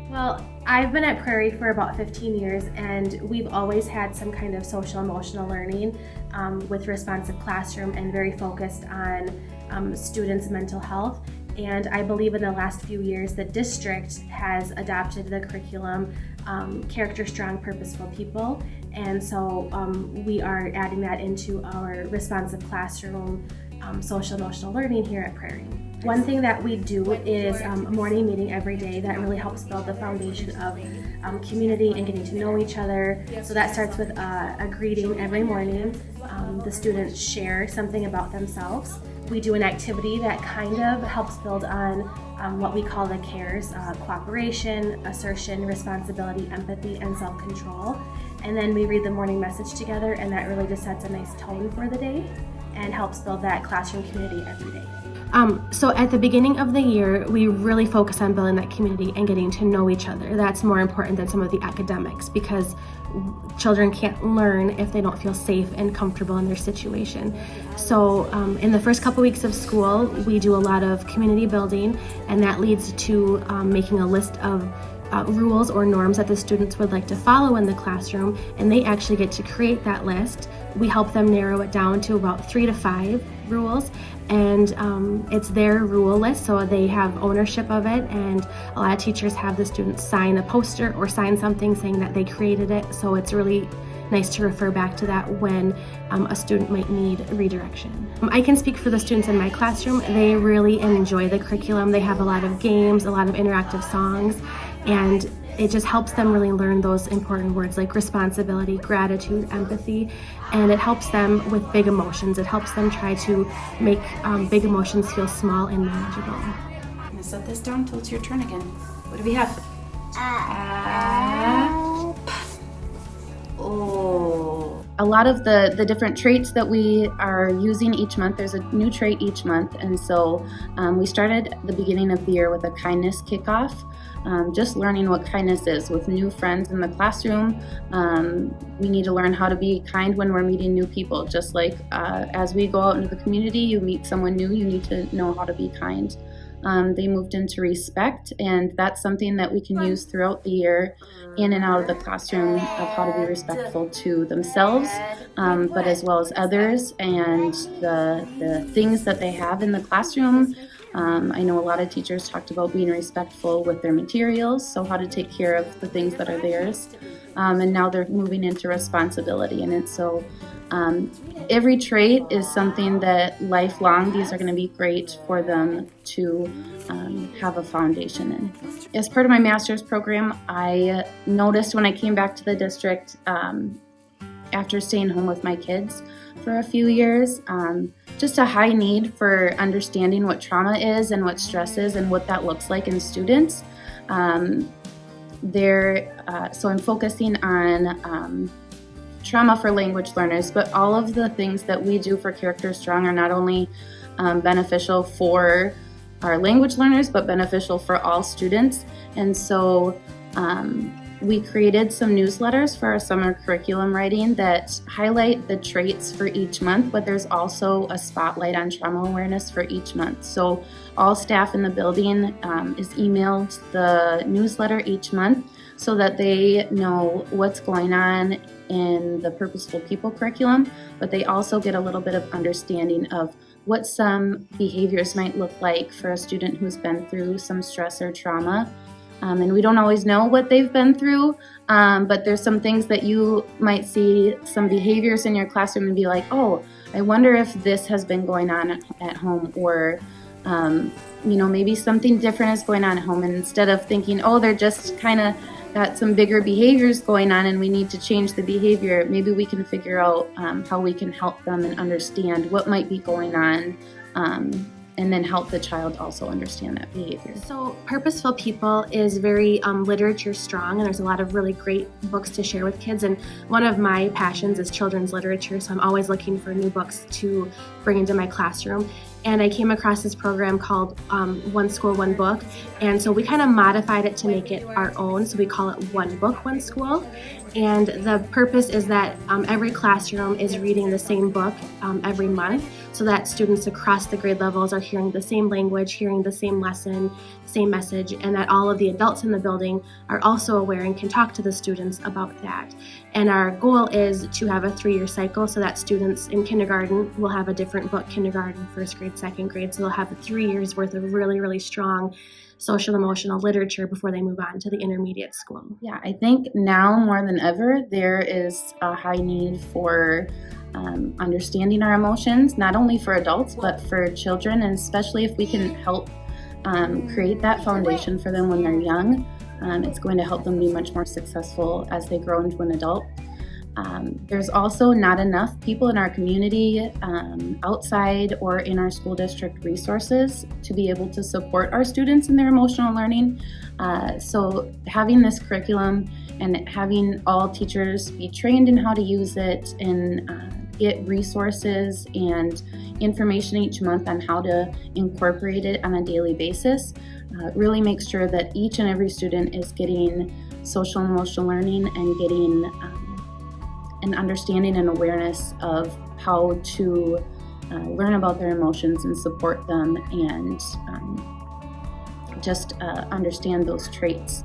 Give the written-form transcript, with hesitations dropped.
Well, I've been at Prairie for about 15 years, and we've always had some kind of social emotional learning with responsive classroom and very focused on students' mental health. And I believe in the last few years the district has adopted the curriculum Character Strong, Purposeful People, and so we are adding that into our responsive classroom social emotional learning here at Prairie. One thing that we do is a morning meeting every day that really helps build the foundation of community and getting to know each other. So that starts with a greeting every morning. The students share something about themselves. We do an activity that kind of helps build on what we call the CARES, cooperation, assertion, responsibility, empathy, and self-control. And then we read the morning message together, and that really just sets a nice tone for the day and helps build that classroom community every day. So at the beginning of the year, we really focus on building that community and getting to know each other. That's more important than some of the academics because children can't learn if they don't feel safe and comfortable in their situation. So in the first couple weeks of school, we do a lot of community building, and that leads to making a list of rules or norms that the students would like to follow in the classroom, and they actually get to create that list. We help them narrow it down to about 3 to 5 rules, and it's their rule list, so they have ownership of it, and a lot of teachers have the students sign a poster or sign something saying that they created it, so it's really nice to refer back to that when a student might need redirection. I can speak for the students in my classroom. They really enjoy the curriculum. They have a lot of games, a lot of interactive songs, and it just helps them really learn those important words like responsibility, gratitude, empathy, and it helps them with big emotions. It helps them try to make big emotions feel small and manageable. I'm going to set this down until it's your turn again. What do we have? Oh. A lot of the different traits that we are using each month, there's a new trait each month, and so we started at the beginning of the year with a kindness kickoff. Just learning what kindness is with new friends in the classroom. We need to learn how to be kind when we're meeting new people. Just like as we go out into the community, you meet someone new, you need to know how to be kind. They moved into respect, and that's something that we can use throughout the year in and out of the classroom of how to be respectful to themselves, but as well as others and the things that they have in the classroom. I know a lot of teachers talked about being respectful with their materials, so how to take care of the things that are theirs. And now they're moving into responsibility, and it's so every trait is something that lifelong, these are going to be great for them to have a foundation in. As part of my master's program, I noticed when I came back to the district after staying home with my kids for a few years, just a high need for understanding what trauma is and what stress is and what that looks like in students. So I'm focusing on trauma for language learners, but all of the things that we do for Character Strong are not only beneficial for our language learners, but beneficial for all students. And so we created some newsletters for our summer curriculum writing that highlight the traits for each month, but there's also a spotlight on trauma awareness for each month. So all staff in the building is emailed the newsletter each month so that they know what's going on in the Purposeful People curriculum, but they also get a little bit of understanding of what some behaviors might look like for a student who's been through some stress or trauma. And we don't always know what they've been through, but there's some things that you might see, some behaviors in your classroom and be like, oh, I wonder if this has been going on at home, or maybe something different is going on at home. And instead of thinking, oh, they're just kind of got some bigger behaviors going on and we need to change the behavior, maybe we can figure out how we can help them and understand what might be going on, and then help the child also understand that behavior. So Purposeful People is very literature strong, and there's a lot of really great books to share with kids, and one of my passions is children's literature, so I'm always looking for new books to bring into my classroom. And I came across this program called One School, One Book, and so we kind of modified it to make it our own, so we call it One Book, One School. And the purpose is that every classroom is reading the same book every month. so that students across the grade levels are hearing the same language, hearing the same lesson, same message, and that all of the adults in the building are also aware and can talk to the students about that. And our goal is to have a 3-year cycle so that students in kindergarten will have a different book, kindergarten, first grade, second grade, so they'll have 3 years worth of really, really strong social emotional literature before they move on to the intermediate school. Yeah, I think now more than ever, there is a high need for understanding our emotions, not only for adults, but for children, and especially if we can help create that foundation for them when they're young, it's going to help them be much more successful as they grow into an adult. There's also not enough people in our community, outside or in our school district resources to be able to support our students in their emotional learning. So having this curriculum and having all teachers be trained in how to use it and get resources and information each month on how to incorporate it on a daily basis really makes sure that each and every student is getting social and emotional learning and getting an understanding and awareness of how to learn about their emotions and support them and just understand those traits.